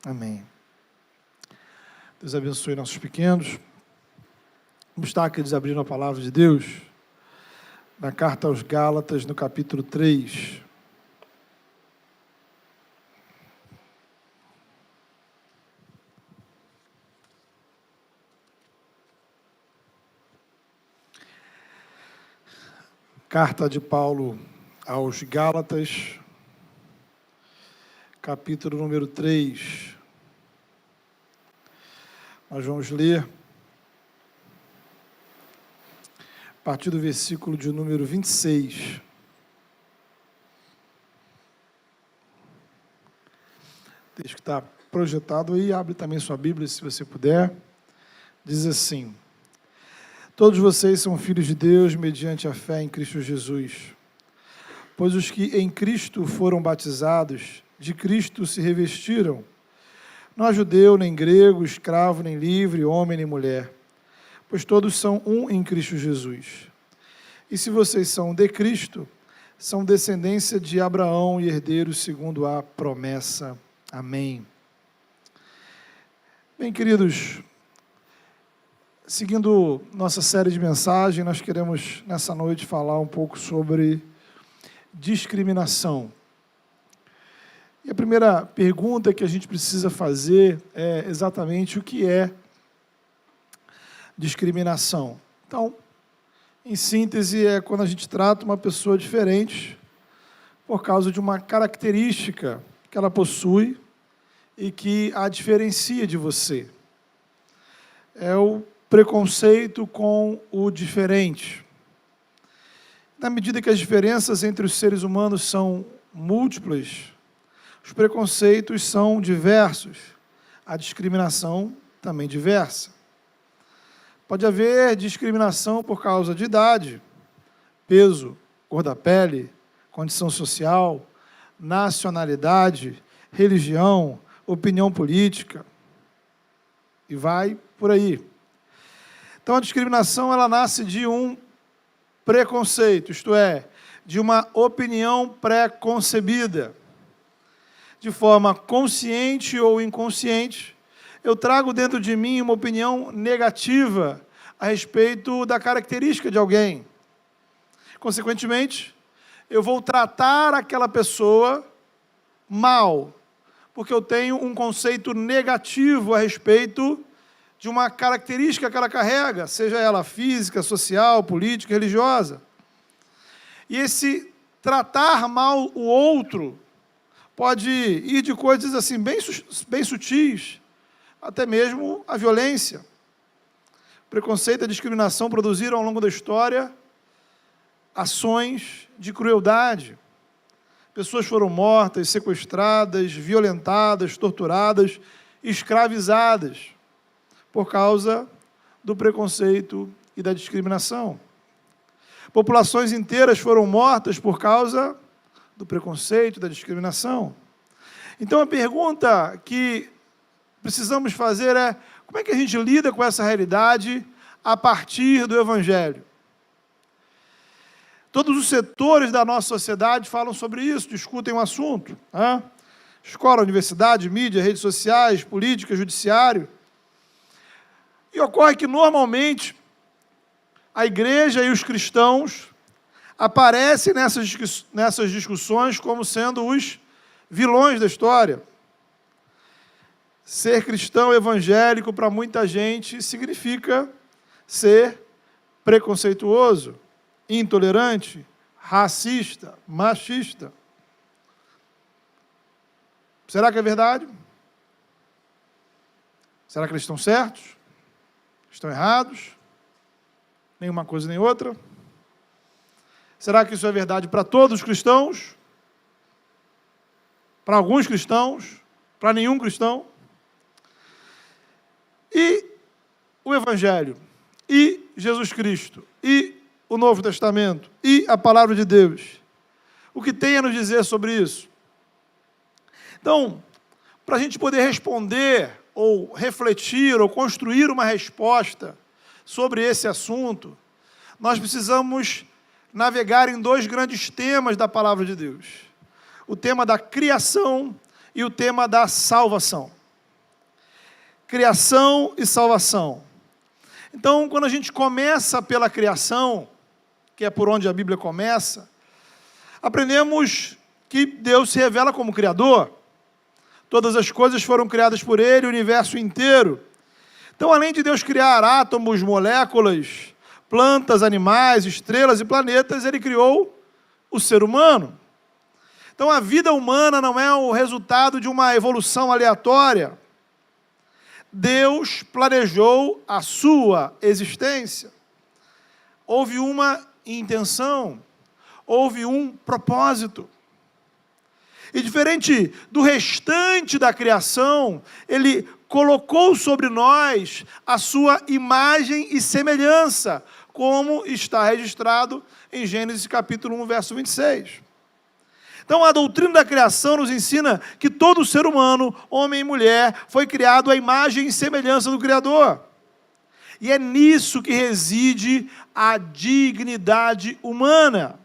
Amém. Deus abençoe nossos pequenos. Vamos estar aqui abrindo a palavra de Deus na carta aos Gálatas, no capítulo 3. Carta de Paulo aos Gálatas, capítulo número 3. Nós vamos ler a partir do versículo de número 26. Texto que está projetado aí, abre também sua Bíblia, se você puder. Diz assim: todos vocês são filhos de Deus mediante a fé em Cristo Jesus. Pois os que em Cristo foram batizados, de Cristo se revestiram. Não há judeu, nem grego, escravo, nem livre, homem, nem mulher, pois todos são um em Cristo Jesus. E se vocês são de Cristo, são descendência de Abraão e herdeiros segundo a promessa. Amém. Bem, queridos, seguindo nossa série de mensagens, nós queremos, nessa noite, falar um pouco sobre discriminação. E a primeira pergunta que a gente precisa fazer é exatamente o que é discriminação. Então, em síntese, é quando a gente trata uma pessoa diferente por causa de uma característica que ela possui e que a diferencia de você. É o preconceito com o diferente. Na medida que as diferenças entre os seres humanos são múltiplas, os preconceitos são diversos, a discriminação também diversa. Pode haver discriminação por causa de idade, peso, cor da pele, condição social, nacionalidade, religião, opinião política, e vai por aí. Então, a discriminação ela nasce de um preconceito, isto é, de uma opinião pré-concebida. De forma consciente ou inconsciente, eu trago dentro de mim uma opinião negativa a respeito da característica de alguém. Consequentemente, eu vou tratar aquela pessoa mal, porque eu tenho um conceito negativo a respeito de uma característica que ela carrega, seja ela física, social, política, religiosa. E esse tratar mal o outro pode ir de coisas assim bem sutis, até mesmo a violência. O preconceito e a discriminação produziram ao longo da história ações de crueldade. Pessoas foram mortas, sequestradas, violentadas, torturadas, escravizadas por causa do preconceito e da discriminação. Populações inteiras foram mortas por causa do preconceito, da discriminação. Então, a pergunta que precisamos fazer é: como é que a gente lida com essa realidade a partir do Evangelho? Todos os setores da nossa sociedade falam sobre isso, discutem o assunto. Escola, universidade, mídia, redes sociais, política, judiciário. E ocorre que, normalmente, a igreja e os cristãos aparecem nessas discussões como sendo os vilões da história. Ser cristão evangélico, para muita gente, significa ser preconceituoso, intolerante, racista, machista. Será que é verdade? Será que eles estão certos? Estão errados? Nenhuma coisa nem outra? Será que isso é verdade para todos os cristãos? Para alguns cristãos? Para nenhum cristão? E o Evangelho? E Jesus Cristo? E o Novo Testamento? E a Palavra de Deus? O que tem a nos dizer sobre isso? Então, para a gente poder responder, ou refletir, ou construir uma resposta sobre esse assunto, nós precisamos navegar em dois grandes temas da Palavra de Deus. O tema da criação e o tema da salvação. criação e salvação. Então, quando a gente começa pela criação, que é por onde a Bíblia começa, aprendemos que Deus se revela como Criador. Todas as coisas foram criadas por Ele, o universo inteiro. Então, além de Deus criar átomos, moléculas, plantas, animais, estrelas e planetas, Ele criou o ser humano. Então, a vida humana não é o resultado de uma evolução aleatória. Deus planejou a sua existência. Houve uma intenção, houve um propósito. E diferente do restante da criação, Ele colocou sobre nós a sua imagem e semelhança, como está registrado em Gênesis capítulo 1, verso 26. Então, a doutrina da criação nos ensina que todo ser humano, homem e mulher, foi criado à imagem e semelhança do Criador. E é nisso que reside a dignidade humana.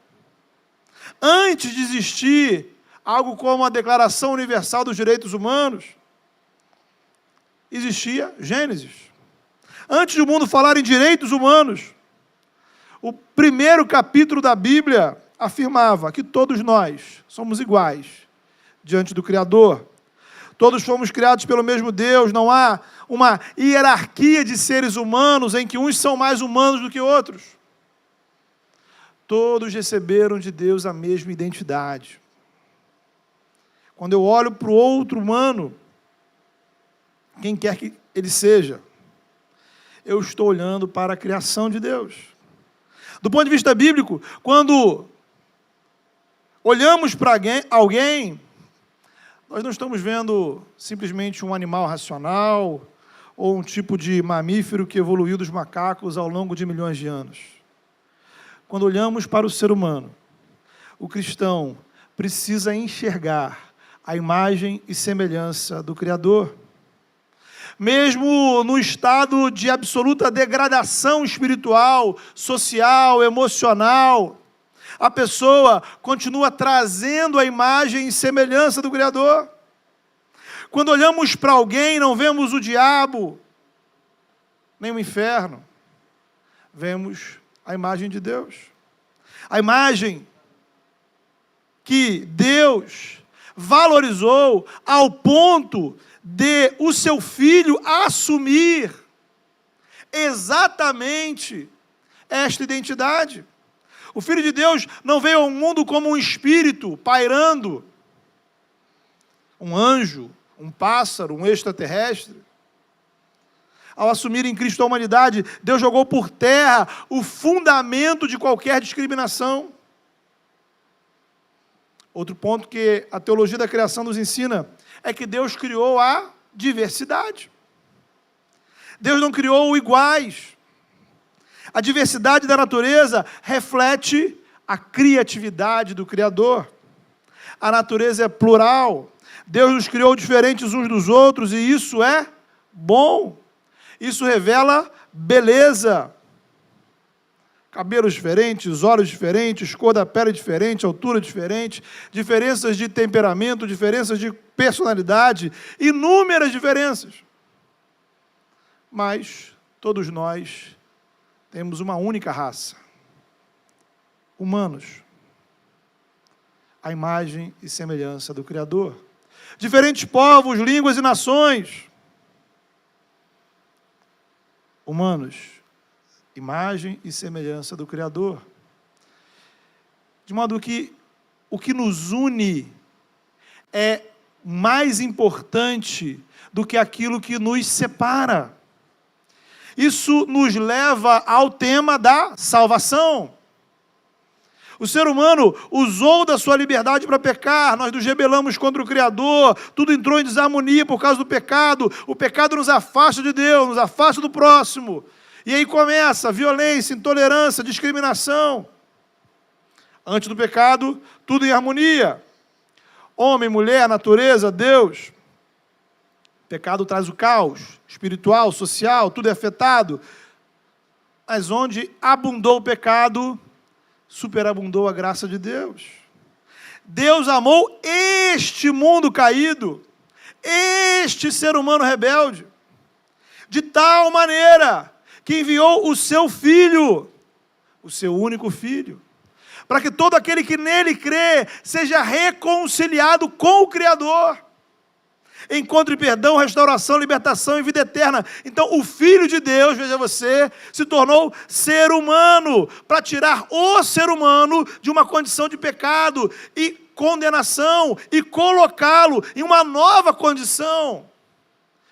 Antes de existir algo como a Declaração Universal dos Direitos Humanos, existia Gênesis. Antes do mundo falar em direitos humanos, o primeiro capítulo da Bíblia afirmava que todos nós somos iguais diante do Criador. Todos fomos criados pelo mesmo Deus, não há uma hierarquia de seres humanos em que uns são mais humanos do que outros. Todos receberam de Deus a mesma identidade. Quando eu olho para o outro humano, quem quer que ele seja, eu estou olhando para a criação de Deus. Do ponto de vista bíblico, quando olhamos para alguém, nós não estamos vendo simplesmente um animal racional ou um tipo de mamífero que evoluiu dos macacos ao longo de milhões de anos. Quando olhamos para o ser humano, o cristão precisa enxergar a imagem e semelhança do Criador. Mesmo no estado de absoluta degradação espiritual, social, emocional, a pessoa continua trazendo a imagem e semelhança do Criador. Quando olhamos para alguém, não vemos o diabo, nem o inferno. Vemos a imagem de Deus. A imagem que Deus valorizou ao ponto de o seu filho assumir exatamente esta identidade. O Filho de Deus não veio ao mundo como um espírito pairando, um anjo, um pássaro, um extraterrestre. Ao assumir em Cristo a humanidade, Deus jogou por terra o fundamento de qualquer discriminação. Outro ponto que a teologia da criação nos ensina é que Deus criou a diversidade. Deus não criou iguais. A diversidade da natureza reflete a criatividade do Criador. A natureza é plural. Deus nos criou diferentes uns dos outros e isso é bom. Isso revela beleza. Cabelos diferentes, olhos diferentes, cor da pele diferente, altura diferente, diferenças de temperamento, diferenças de personalidade, inúmeras diferenças. Mas todos nós temos uma única raça. Humanos. A imagem e semelhança do Criador. Diferentes povos, línguas e nações. Humanos. Imagem e semelhança do Criador. De modo que o que nos une é mais importante do que aquilo que nos separa. Isso nos leva ao tema da salvação. O ser humano usou da sua liberdade para pecar, nós nos rebelamos contra o Criador, tudo entrou em desarmonia por causa do pecado. O pecado nos afasta de Deus, nos afasta do próximo. E aí começa a violência, intolerância, discriminação. Antes do pecado, tudo em harmonia. Homem, mulher, natureza, Deus. O pecado traz o caos espiritual, social, tudo é afetado. Mas onde abundou o pecado, superabundou a graça de Deus. Deus amou este mundo caído, este ser humano rebelde. de tal maneira que enviou o seu Filho, o seu único Filho, para que todo aquele que nele crê seja reconciliado com o Criador, encontre perdão, restauração, libertação e vida eterna. Então o Filho de Deus, veja você, se tornou ser humano, para tirar o ser humano de uma condição de pecado e condenação, e colocá-lo em uma nova condição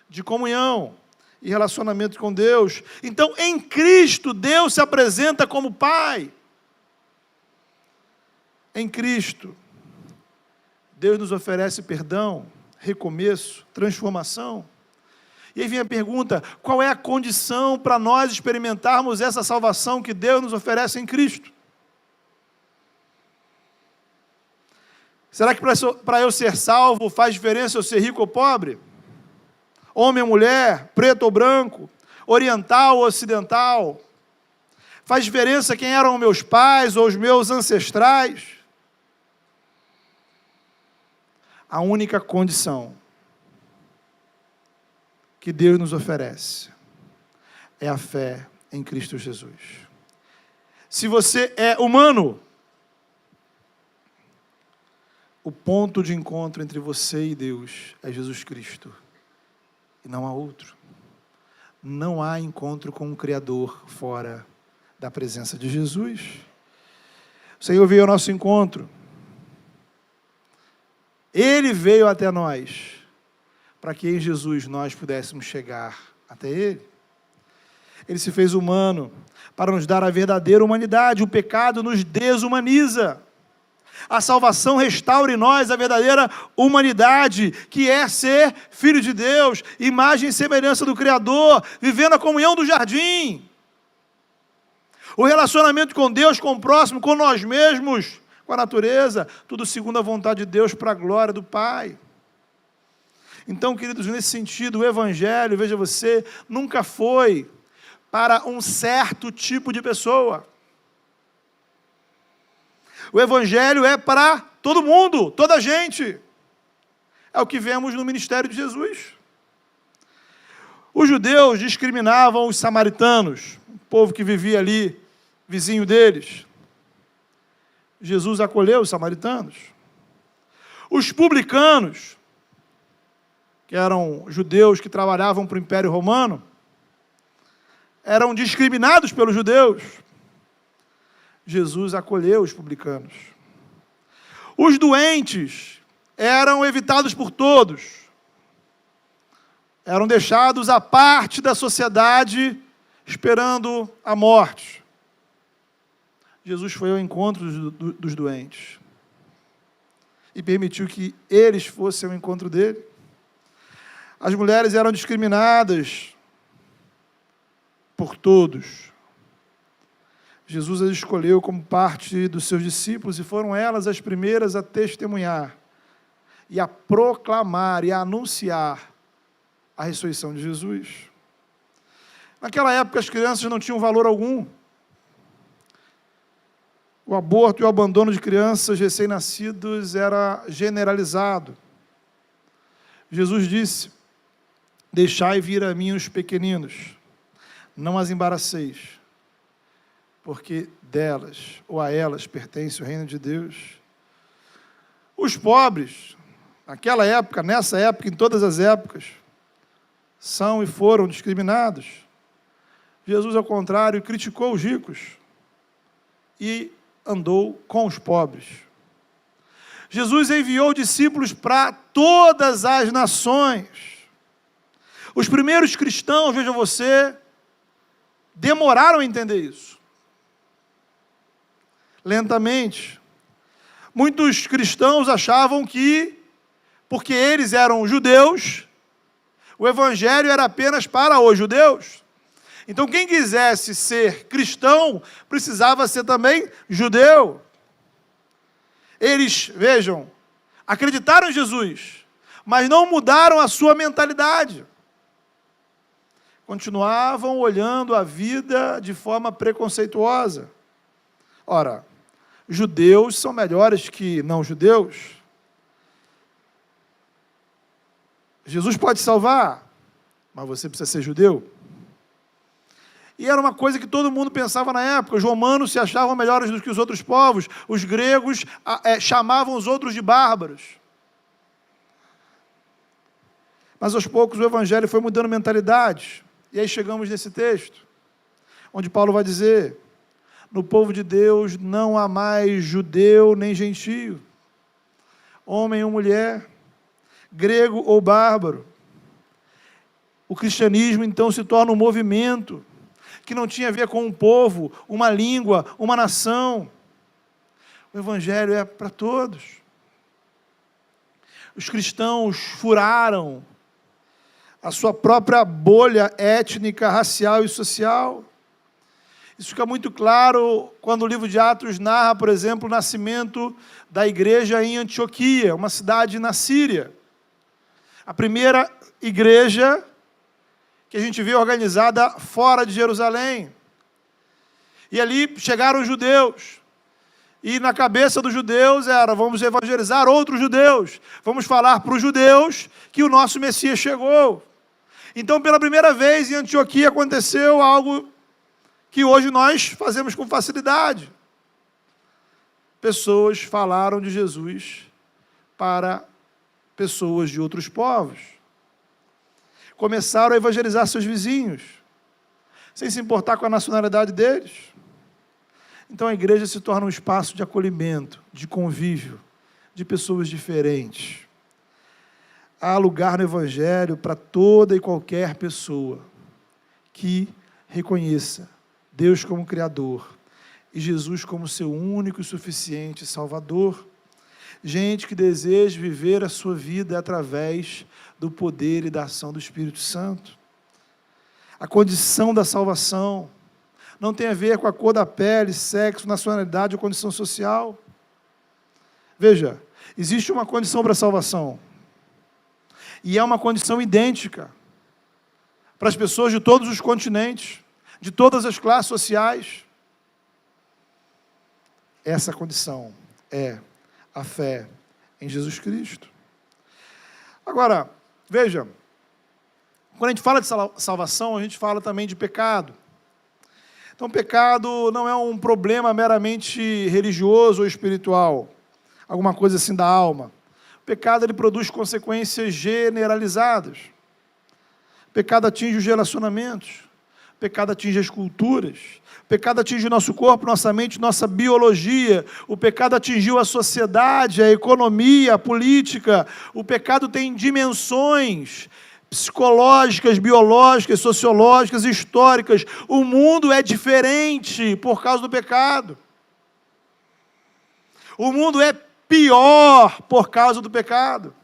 de comunhão e relacionamento com Deus. Então, em Cristo, Deus se apresenta como Pai. Em Cristo, Deus nos oferece perdão, recomeço, transformação. E aí vem a pergunta: qual é a condição para nós experimentarmos essa salvação que Deus nos oferece em Cristo? Será que para eu ser salvo faz diferença eu ser rico ou pobre? Homem ou mulher, preto ou branco, oriental ou ocidental? Faz diferença quem eram meus pais ou os meus ancestrais? A única condição que Deus nos oferece é a fé em Cristo Jesus. Se você é humano, o ponto de encontro entre você e Deus é Jesus Cristo, e não há outro. Não há encontro com o Criador fora da presença de Jesus. O Senhor veio ao nosso encontro. Ele veio até nós, para que em Jesus nós pudéssemos chegar até Ele. Ele se fez humano, para nos dar a verdadeira humanidade. O pecado nos desumaniza. A salvação restaura em nós a verdadeira humanidade, que é ser filho de Deus, imagem e semelhança do Criador, vivendo a comunhão do jardim. O relacionamento com Deus, com o próximo, com nós mesmos, com a natureza, tudo segundo a vontade de Deus, para a glória do Pai. Então, queridos, nesse sentido, o Evangelho, veja você, nunca foi para um certo tipo de pessoa. O Evangelho é para todo mundo, toda a gente. É o que vemos no ministério de Jesus. Os judeus discriminavam os samaritanos, o povo que vivia ali, vizinho deles. Jesus acolheu os samaritanos. Os publicanos, que eram judeus que trabalhavam para o Império Romano, eram discriminados pelos judeus. Jesus acolheu os publicanos. Os doentes eram evitados por todos. Eram deixados à parte da sociedade, esperando a morte. Jesus foi ao encontro dos doentes. E permitiu que eles fossem ao encontro dele. As mulheres eram discriminadas por todos. Jesus as escolheu como parte dos seus discípulos e foram elas as primeiras a testemunhar e a proclamar e a anunciar a ressurreição de Jesus. Naquela época as crianças não tinham valor algum. O aborto e o abandono de crianças recém-nascidos era generalizado. Jesus disse: deixai vir a mim os pequeninos, não as embaraceis, porque delas ou a elas pertence o reino de Deus. Os pobres, naquela época, nessa época, em todas as épocas, são e foram discriminados. Jesus, ao contrário, criticou os ricos e andou com os pobres. Jesus enviou discípulos para todas as nações. Os primeiros cristãos, veja você, demoraram a entender isso. Lentamente. Muitos cristãos achavam que, porque eles eram judeus, o evangelho era apenas para os judeus. Então, quem quisesse ser cristão, precisava ser também judeu. Eles, vejam, acreditaram em Jesus, mas não mudaram a sua mentalidade. Continuavam olhando a vida de forma preconceituosa. Ora, judeus são melhores que não judeus? Jesus pode salvar? mas você precisa ser judeu. E era uma coisa que todo mundo pensava na época. Os romanos se achavam melhores do que os outros povos. Os gregos chamavam os outros de bárbaros. Mas aos poucos o evangelho foi mudando mentalidades. E aí chegamos nesse texto, onde Paulo vai dizer: no povo de Deus não há mais judeu nem gentio, homem ou mulher, grego ou bárbaro. O cristianismo então se torna um movimento que não tinha a ver com um povo, uma língua, uma nação. O evangelho é para todos. Os cristãos furaram a sua própria bolha étnica, racial e social. Isso fica muito claro quando o livro de Atos narra, por exemplo, o nascimento da igreja em Antioquia, uma cidade na Síria. A primeira igreja que a gente vê organizada fora de Jerusalém. E ali chegaram os judeus. E na cabeça dos judeus era: vamos evangelizar outros judeus. Vamos falar para os judeus que o nosso Messias chegou. Então, pela primeira vez em Antioquia aconteceu algo que hoje nós fazemos com facilidade. Pessoas falaram de Jesus para pessoas de outros povos. Começaram a evangelizar seus vizinhos, sem se importar com a nacionalidade deles. Então a igreja se torna um espaço de acolhimento, de convívio, de pessoas diferentes. Há lugar no evangelho para toda e qualquer pessoa que reconheça Deus como Criador e Jesus como seu único e suficiente Salvador. Gente que deseja viver a sua vida através do poder e da ação do Espírito Santo. A condição da salvação não tem a ver com a cor da pele, sexo, nacionalidade ou condição social. Veja, existe uma condição para a salvação. E é uma condição idêntica para as pessoas de todos os continentes, de todas as classes sociais. Essa condição é a fé em Jesus Cristo. Agora, veja, quando a gente fala de salvação, a gente fala também de pecado. Então, pecado não é um problema meramente religioso ou espiritual, alguma coisa assim da alma. O pecado, ele produz consequências generalizadas. O pecado atinge os relacionamentos, o pecado atinge as culturas, o pecado atinge o nosso corpo, nossa mente, nossa biologia, o pecado atingiu a sociedade, a economia, a política, o pecado tem dimensões psicológicas, biológicas, sociológicas, históricas. O mundo é diferente por causa do pecado. O mundo é pior por causa do pecado.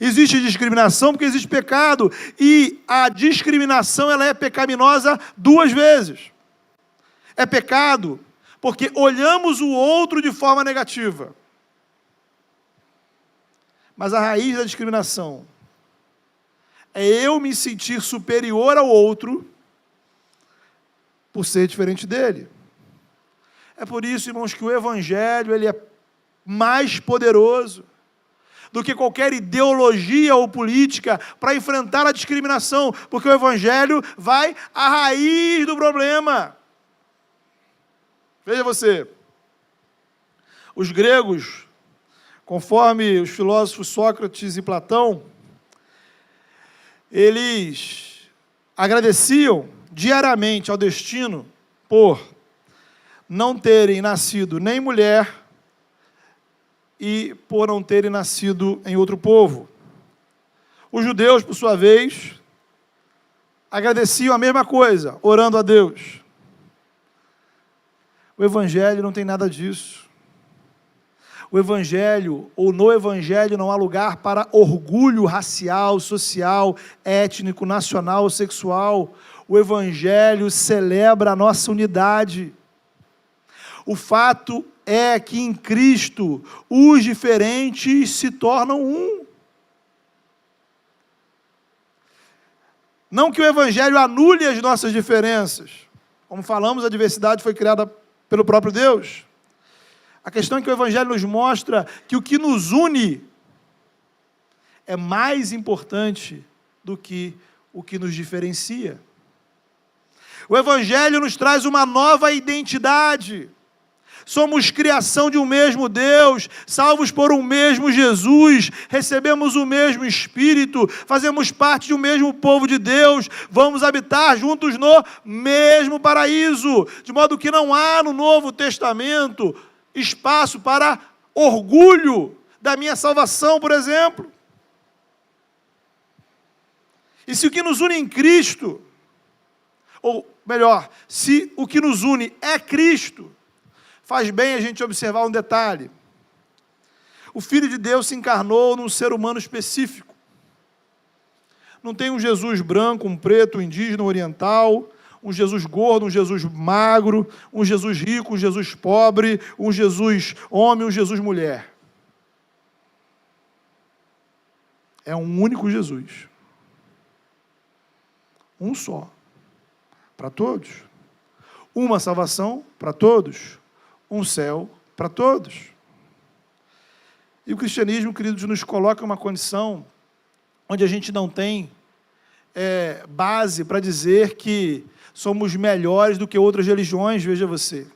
Existe discriminação porque existe pecado, e a discriminação ela é pecaminosa duas vezes. É pecado porque olhamos o outro de forma negativa. Mas a raiz da discriminação é eu me sentir superior ao outro por ser diferente dele. É por isso, irmãos, que o evangelho ele é mais poderoso do que qualquer ideologia ou política para enfrentar a discriminação, porque o evangelho vai à raiz do problema. Veja você, os gregos, conforme os filósofos Sócrates e Platão, eles agradeciam diariamente ao destino por não terem nascido nem mulher e por não terem nascido em outro povo. Os judeus, por sua vez, agradeciam a mesma coisa, orando a Deus. O evangelho não tem nada disso. O evangelho, ou no evangelho, não há lugar para orgulho racial, social, étnico, nacional ou sexual. O evangelho celebra a nossa unidade. O fato é que em Cristo os diferentes se tornam um. Não que o evangelho anule as nossas diferenças. Como falamos, a diversidade foi criada pelo próprio Deus. A questão é que o evangelho nos mostra que o que nos une é mais importante do que o que nos diferencia. O Evangelho nos traz uma nova identidade. Somos criação de um mesmo Deus, salvos por um mesmo Jesus, recebemos o mesmo Espírito, fazemos parte de um mesmo povo de Deus, vamos habitar juntos no mesmo paraíso, de modo que não há no Novo Testamento espaço para orgulho da minha salvação, por exemplo. E se o que nos une em Cristo, ou melhor, se o que nos une é Cristo, faz bem a gente observar um detalhe. O Filho de Deus se encarnou num ser humano específico. Não tem um Jesus branco, um preto, um indígena, um oriental, um Jesus gordo, um Jesus magro, um Jesus rico, um Jesus pobre, um Jesus homem, um Jesus mulher. É um único Jesus. Um só. Para todos. Uma salvação para todos. Um céu para todos. E o cristianismo, queridos, nos coloca em uma condição onde a gente não tem base para dizer que somos melhores do que outras religiões, veja você.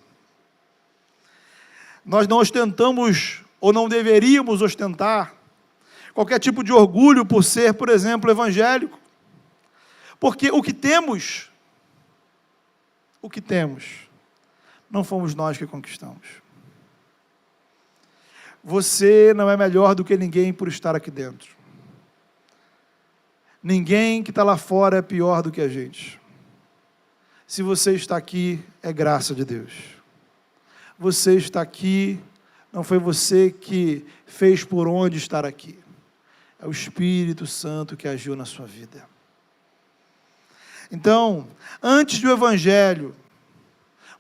Nós não ostentamos, ou não deveríamos ostentar, qualquer tipo de orgulho por ser, por exemplo, evangélico. Porque o que temos, não fomos nós que conquistamos. Você não é melhor do que ninguém por estar aqui dentro. Ninguém que está lá fora é pior do que a gente. Se você está aqui, é graça de Deus. Você está aqui, não foi você que fez por onde estar aqui. É o Espírito Santo que agiu na sua vida. Então, antes do Evangelho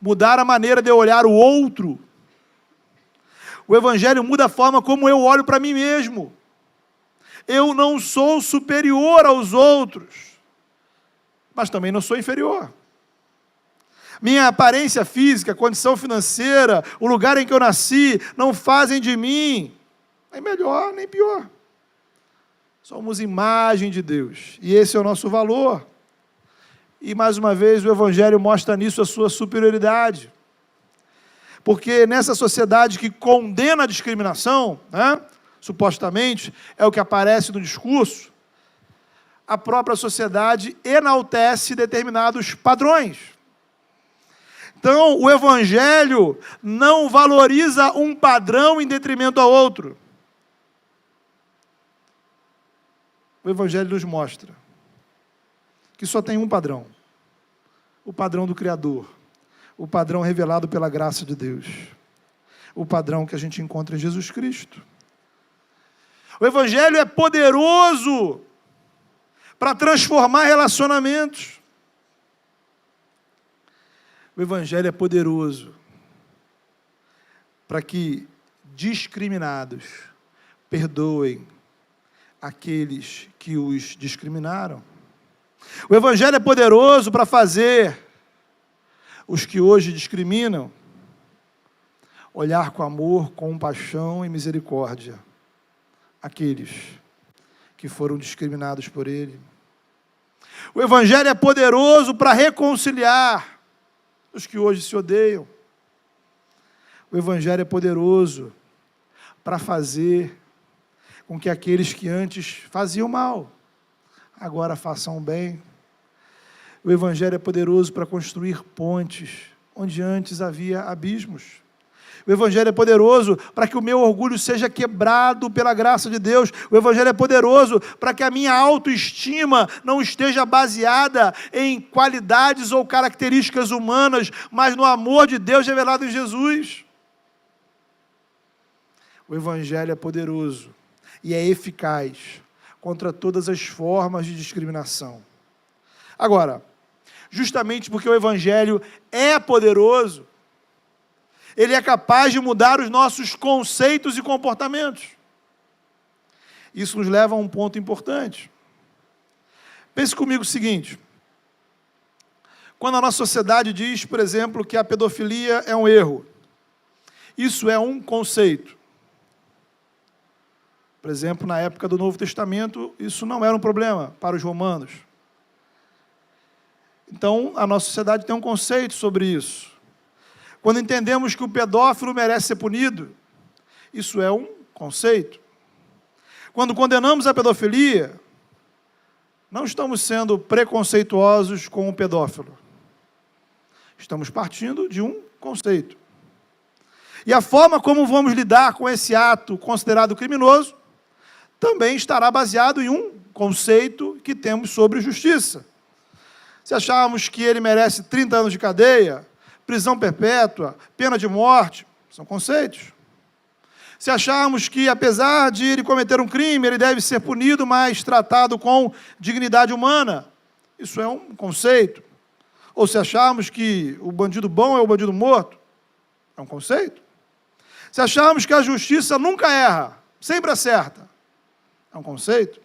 mudar a maneira de eu olhar o outro, o Evangelho muda a forma como eu olho para mim mesmo. Eu não sou superior aos outros, mas também não sou inferior. Minha aparência física, condição financeira, o lugar em que eu nasci, não fazem de mim nem melhor nem pior. Somos imagem de Deus, e esse é o nosso valor. E, mais uma vez, o Evangelho mostra nisso a sua superioridade. Porque nessa sociedade que condena a discriminação, supostamente, é o que aparece no discurso, a própria sociedade enaltece determinados padrões. Então, o Evangelho não valoriza um padrão em detrimento ao outro. O Evangelho nos mostra que só tem um padrão, o padrão do Criador, o padrão revelado pela graça de Deus, o padrão que a gente encontra em Jesus Cristo. O Evangelho é poderoso para transformar relacionamentos. O Evangelho é poderoso para que discriminados perdoem aqueles que os discriminaram. O Evangelho é poderoso para fazer os que hoje discriminam olhar com amor, compaixão e misericórdia aqueles que foram discriminados por Ele. O Evangelho é poderoso para reconciliar os que hoje se odeiam. O Evangelho é poderoso para fazer com que aqueles que antes faziam mal agora façam bem. O Evangelho é poderoso para construir pontes onde antes havia abismos. O Evangelho é poderoso para que o meu orgulho seja quebrado pela graça de Deus. O Evangelho é poderoso para que a minha autoestima não esteja baseada em qualidades ou características humanas, mas no amor de Deus revelado em Jesus. O Evangelho é poderoso e é eficaz contra todas as formas de discriminação. Agora, justamente porque o Evangelho é poderoso, ele é capaz de mudar os nossos conceitos e comportamentos. Isso nos leva a um ponto importante. Pense comigo o seguinte: quando a nossa sociedade diz, por exemplo, que a pedofilia é um erro, isso é um conceito. Por exemplo, na época do Novo Testamento, isso não era um problema para os romanos. Então, a nossa sociedade tem um conceito sobre isso. Quando entendemos que o pedófilo merece ser punido, isso é um conceito. Quando condenamos a pedofilia, não estamos sendo preconceituosos com o pedófilo. Estamos partindo de um conceito. E a forma como vamos lidar com esse ato considerado criminoso também estará baseado em um conceito que temos sobre justiça. Se acharmos que ele merece 30 anos de cadeia, prisão perpétua, pena de morte, são conceitos. Se acharmos que, apesar de ele cometer um crime, ele deve ser punido, mas tratado com dignidade humana, isso é um conceito. Ou se acharmos que o bandido bom é o bandido morto, é um conceito. Se acharmos que a justiça nunca erra, sempre acerta, é um conceito.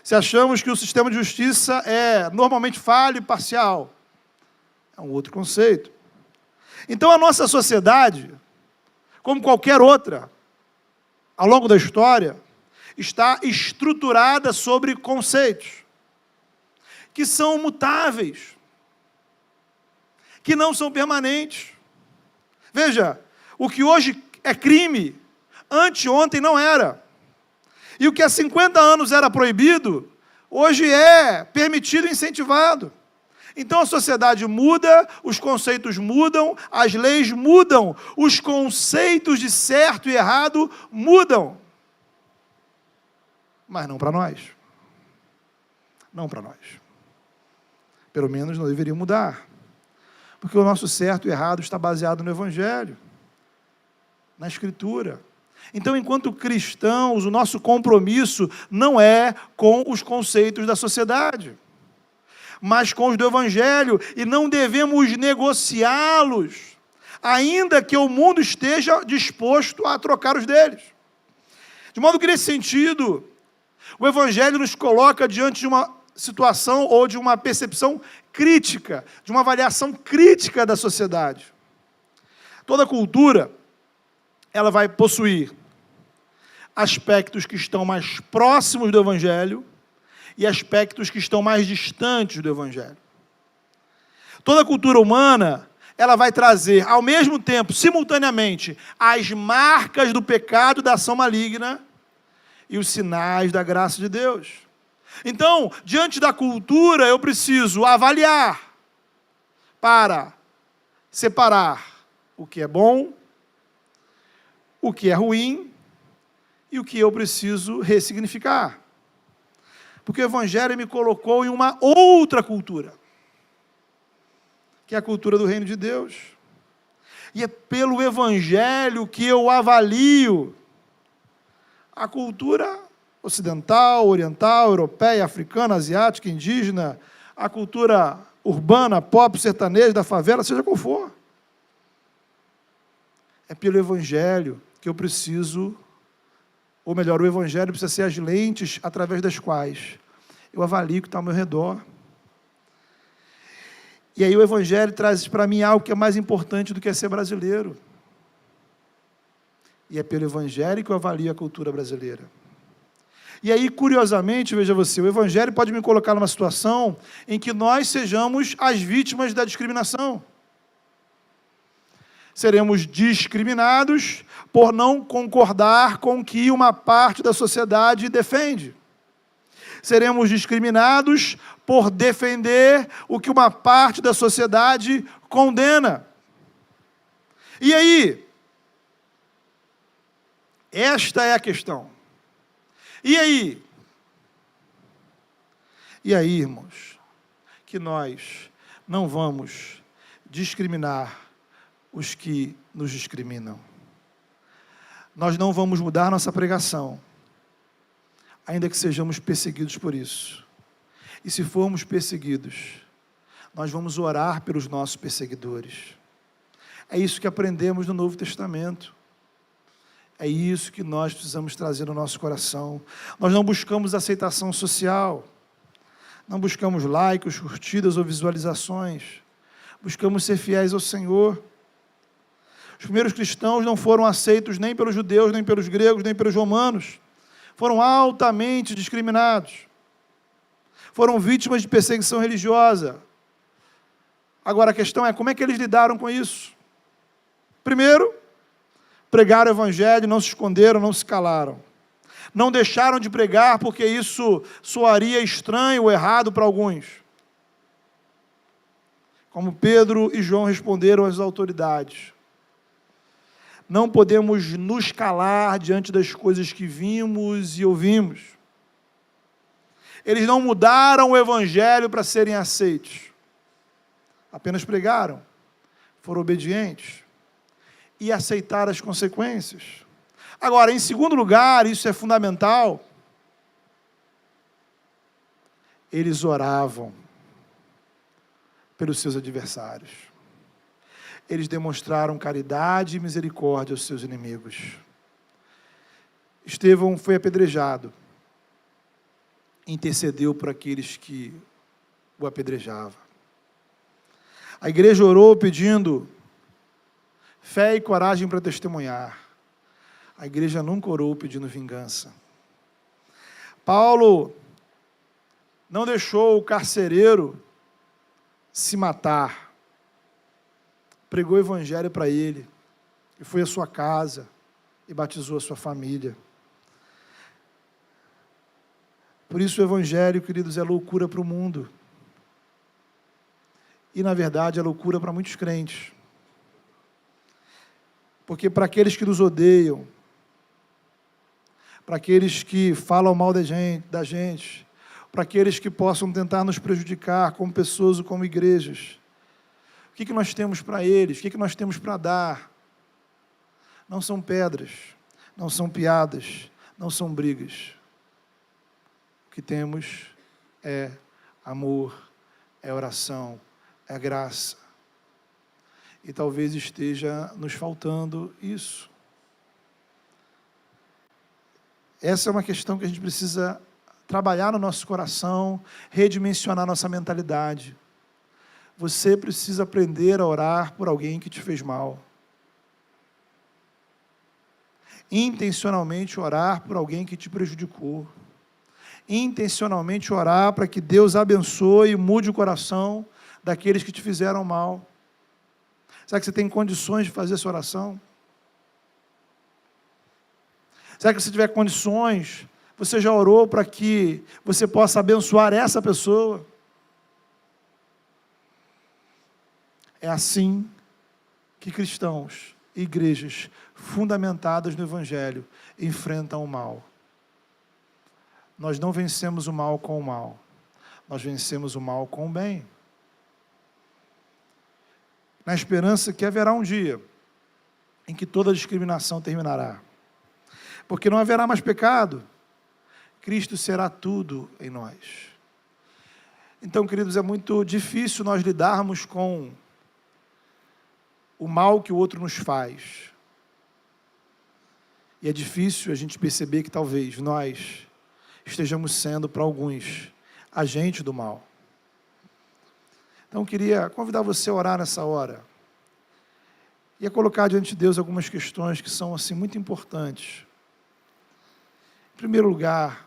Se achamos que o sistema de justiça é normalmente falho e parcial, é um outro conceito. Então, a nossa sociedade, como qualquer outra, ao longo da história, está estruturada sobre conceitos que são mutáveis, que não são permanentes. Veja, o que hoje é crime, anteontem não era. E o que há 50 anos era proibido, hoje é permitido e incentivado. Então a sociedade muda, os conceitos mudam, as leis mudam, os conceitos de certo e errado mudam. Mas não para nós. Não para nós. Pelo menos não deveria mudar. Porque o nosso certo e errado está baseado no Evangelho, na Escritura. Então, enquanto cristãos, o nosso compromisso não é com os conceitos da sociedade, mas com os do Evangelho, e não devemos negociá-los, ainda que o mundo esteja disposto a trocar os deles. De modo que, nesse sentido, o Evangelho nos coloca diante de uma situação ou de uma percepção crítica, de uma avaliação crítica da sociedade. Toda cultura, ela vai possuir aspectos que estão mais próximos do Evangelho e aspectos que estão mais distantes do Evangelho. Toda cultura humana, ela vai trazer, ao mesmo tempo, simultaneamente, as marcas do pecado, da ação maligna e os sinais da graça de Deus. Então, diante da cultura, eu preciso avaliar para separar o que é bom, o que é ruim e o que eu preciso ressignificar. Porque o Evangelho me colocou em uma outra cultura, que é a cultura do reino de Deus. E é pelo Evangelho que eu avalio a cultura ocidental, oriental, europeia, africana, asiática, indígena, a cultura urbana, pop, sertaneja, da favela, seja qual for. É pelo Evangelho que eu preciso, ou melhor, o Evangelho precisa ser as lentes através das quais eu avalio o que está ao meu redor. E aí o Evangelho traz para mim algo que é mais importante do que ser brasileiro. E é pelo Evangelho que eu avalio a cultura brasileira. E aí, curiosamente, veja você, o Evangelho pode me colocar numa situação em que nós sejamos as vítimas da discriminação. Seremos discriminados por não concordar com o que uma parte da sociedade defende. Seremos discriminados por defender o que uma parte da sociedade condena. E aí? Esta é a questão. E aí? E aí, irmãos, que nós não vamos discriminar os que nos discriminam. Nós não vamos mudar nossa pregação, ainda que sejamos perseguidos por isso. E se formos perseguidos, nós vamos orar pelos nossos perseguidores. É isso que aprendemos no Novo Testamento. É isso que nós precisamos trazer no nosso coração. Nós não buscamos aceitação social, não buscamos likes, curtidas ou visualizações. Buscamos ser fiéis ao Senhor. Os primeiros cristãos não foram aceitos nem pelos judeus, nem pelos gregos, nem pelos romanos. foram altamente discriminados, foram vítimas de perseguição religiosa. Agora a questão é, como é que eles lidaram com isso? Primeiro, pregaram o evangelho, não se esconderam, não se calaram. Não deixaram de pregar porque isso soaria estranho ou errado para alguns. Como Pedro e João responderam às autoridades. Não podemos nos calar diante das coisas que vimos e ouvimos. Eles não mudaram o evangelho para serem aceitos. Apenas pregaram, foram obedientes e aceitaram as consequências. Agora, em segundo lugar, isso é fundamental, eles oravam pelos seus adversários. Eles demonstraram caridade e misericórdia aos seus inimigos. Estevão foi apedrejado, intercedeu por aqueles que o apedrejavam. A igreja orou pedindo fé e coragem para testemunhar. A igreja nunca orou pedindo vingança. Paulo não deixou o carcereiro se matar. Pregou o evangelho para ele, e foi à sua casa, e batizou a sua família. Por isso o evangelho, queridos, é loucura para o mundo. E, na verdade, é loucura para muitos crentes. Porque para aqueles que nos odeiam, para aqueles que falam mal da gente, para aqueles que possam tentar nos prejudicar como pessoas ou como igrejas, o que nós temos para eles? O que nós temos para dar? Não são pedras, não são piadas, não são brigas. O que temos é amor, é oração, é graça. E talvez esteja nos faltando isso. Essa é uma questão que a gente precisa trabalhar no nosso coração, redimensionar nossa mentalidade. Você precisa aprender a orar por alguém que te fez mal. Intencionalmente orar por alguém que te prejudicou. Intencionalmente orar para que Deus abençoe e mude o coração daqueles que te fizeram mal. Será que você tem condições de fazer essa oração? Será que se tiver condições, você já orou para que você possa abençoar essa pessoa? É assim que cristãos e igrejas fundamentadas no Evangelho enfrentam o mal. Nós não vencemos o mal com o mal, nós vencemos o mal com o bem. Na esperança que haverá um dia em que toda discriminação terminará. Porque não haverá mais pecado, Cristo será tudo em nós. Então, queridos, é muito difícil nós lidarmos com o mal que o outro nos faz. E é difícil a gente perceber que talvez nós estejamos sendo, para alguns, agentes do mal. Então, eu queria convidar você a orar nessa hora e a colocar diante de Deus algumas questões que são assim muito importantes. Em primeiro lugar,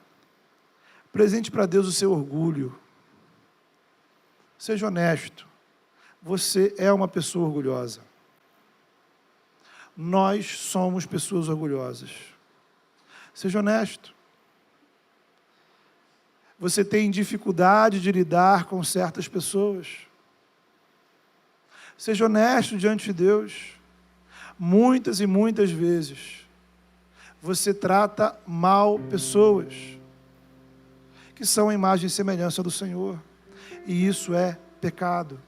presente para Deus o seu orgulho. Seja honesto. Você é uma pessoa orgulhosa. Nós somos pessoas orgulhosas. Seja honesto. Você tem dificuldade de lidar com certas pessoas. Seja honesto diante de Deus. Muitas e muitas vezes, você trata mal pessoas que são a imagem e semelhança do Senhor. E isso é pecado.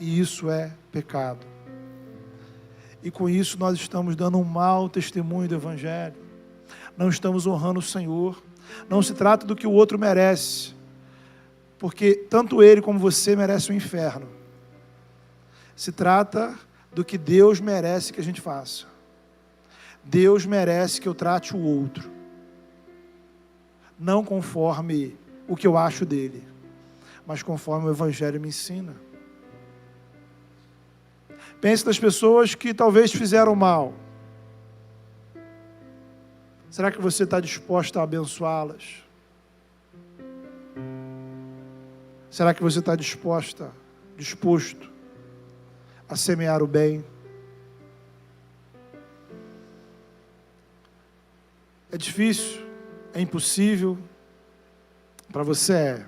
E isso é pecado. E com isso nós estamos dando um mau testemunho do Evangelho. Não estamos honrando o Senhor. Não se trata do que o outro merece. Porque tanto ele como você merecem o inferno. Se trata do que Deus merece que a gente faça. Deus merece que eu trate o outro. Não conforme o que eu acho dele, mas conforme o Evangelho me ensina. Pense nas pessoas que talvez fizeram mal. Será que você está disposta a abençoá-las? Será que você está disposto a semear o bem? É difícil, é impossível. Para você é,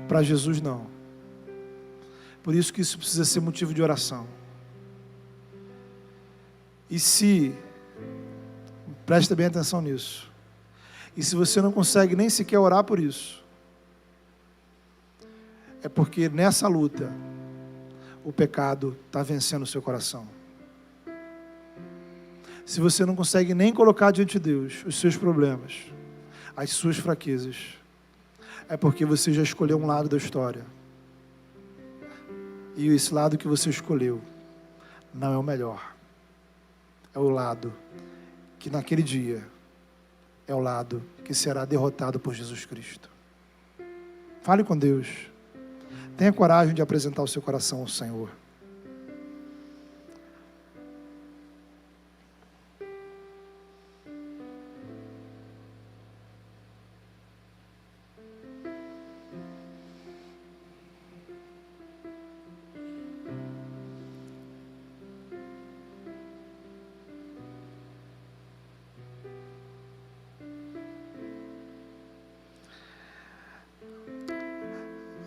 para Jesus não. Por isso que isso precisa ser motivo de oração. E se, presta bem atenção nisso, e se você não consegue nem sequer orar por isso, é porque nessa luta, o pecado está vencendo o seu coração. Se você não consegue nem colocar diante de Deus os seus problemas, as suas fraquezas, é porque você já escolheu um lado da história. E esse lado que você escolheu não é o melhor. É o lado que naquele dia é o lado que será derrotado por Jesus Cristo. Fale com Deus. Tenha coragem de apresentar o seu coração ao Senhor.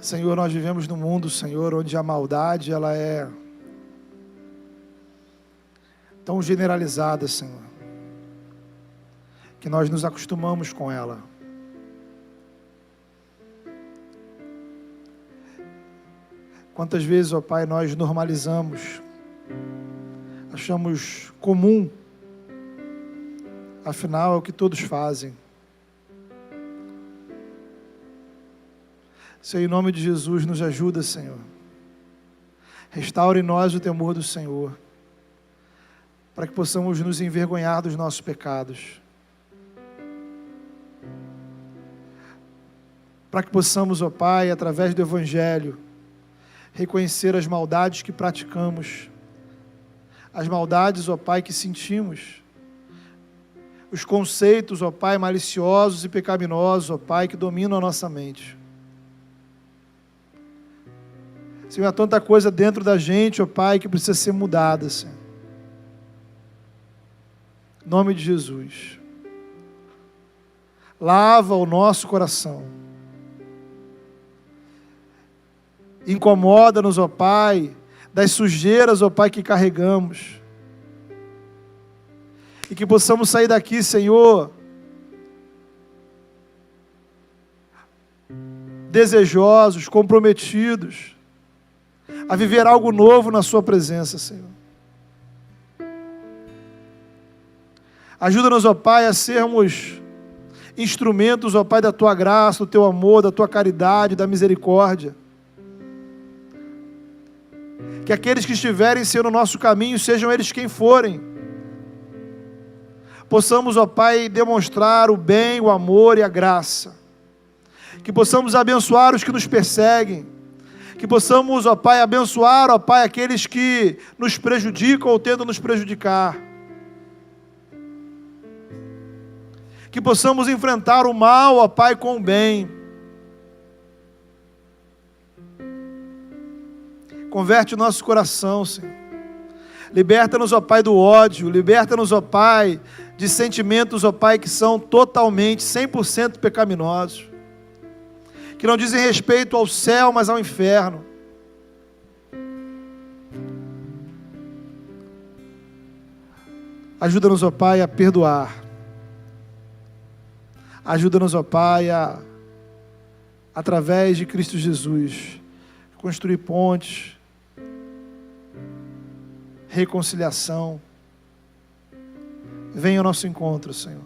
Senhor, nós vivemos num mundo, Senhor, onde a maldade, ela é tão generalizada, Senhor, que nós nos acostumamos com ela. Quantas vezes, ó Pai, nós normalizamos, achamos comum, afinal é o que todos fazem. Senhor, em nome de Jesus, nos ajuda, Senhor. Restaura em nós o temor do Senhor, para que possamos nos envergonhar dos nossos pecados, para que possamos, ó Pai, através do Evangelho, reconhecer as maldades que praticamos, as maldades, ó Pai, que sentimos, os conceitos, ó Pai, maliciosos e pecaminosos, ó Pai, que dominam a nossa mente. Senhor, há tanta coisa dentro da gente, ó Pai, que precisa ser mudada, Senhor. Em nome de Jesus. Lava o nosso coração. Incomoda-nos, ó Pai, das sujeiras, ó Pai, que carregamos. E que possamos sair daqui, Senhor, desejosos, comprometidos, a viver algo novo na sua presença, Senhor. Ajuda-nos, ó Pai, a sermos instrumentos, ó Pai, da Tua graça, do Teu amor, da Tua caridade, da misericórdia. Que aqueles que estiverem, Senhor, no nosso caminho, sejam eles quem forem, possamos, ó Pai, demonstrar o bem, o amor e a graça. Que possamos abençoar os que nos perseguem. Que possamos, ó Pai, abençoar, ó Pai, aqueles que nos prejudicam ou tentam nos prejudicar. Que possamos enfrentar o mal, ó Pai, com o bem. Converte o nosso coração, Senhor. Liberta-nos, ó Pai, do ódio. Liberta-nos, ó Pai, de sentimentos, ó Pai, que são totalmente, 100% pecaminosos. Que não dizem respeito ao céu, mas ao inferno. Ajuda-nos, ó Pai, a perdoar. Ajuda-nos, ó Pai, através de Cristo Jesus, construir pontes, reconciliação. Venha ao nosso encontro, Senhor.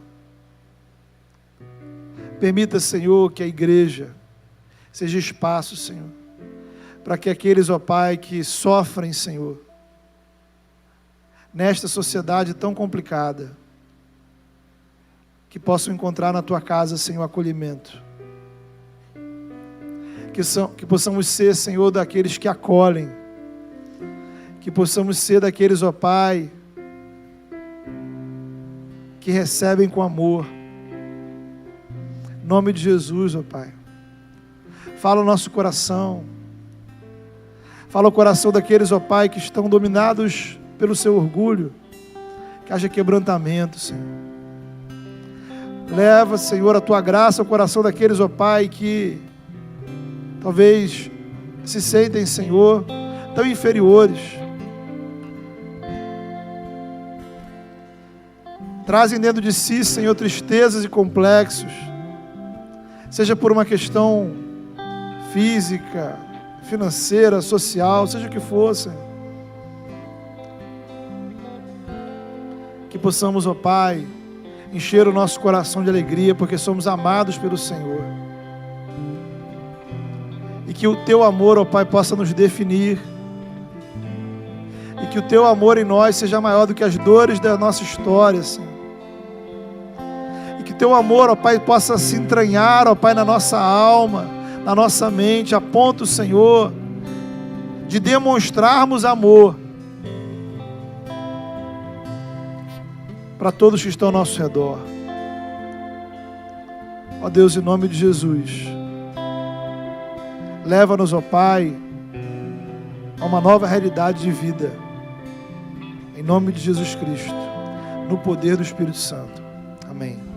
Permita, Senhor, que a igreja seja espaço, Senhor, para que aqueles, ó Pai, que sofrem, Senhor, nesta sociedade tão complicada, que possam encontrar na Tua casa, Senhor, acolhimento. Que possamos ser, Senhor, daqueles que acolhem. Que possamos ser daqueles, ó Pai, que recebem com amor. Em nome de Jesus, ó Pai. Fala o nosso coração. Fala o coração daqueles, ó Pai, que estão dominados pelo seu orgulho. Que haja quebrantamento, Senhor. Leva, Senhor, a Tua graça ao coração daqueles, ó Pai, que talvez se sentem, Senhor, tão inferiores. Trazem dentro de si, Senhor, tristezas e complexos. Seja por uma questão física, financeira, social, seja o que for, Senhor. Que possamos, ó Pai, encher o nosso coração de alegria, porque somos amados pelo Senhor. E que o Teu amor, ó Pai, possa nos definir. E que o Teu amor em nós seja maior do que as dores da nossa história, Senhor. E que o Teu amor, ó Pai, possa se entranhar, ó Pai, na nossa alma, na nossa mente, a ponto, Senhor, de demonstrarmos amor para todos que estão ao nosso redor. Ó Deus, em nome de Jesus, leva-nos, ó Pai, a uma nova realidade de vida. Em nome de Jesus Cristo, no poder do Espírito Santo. Amém.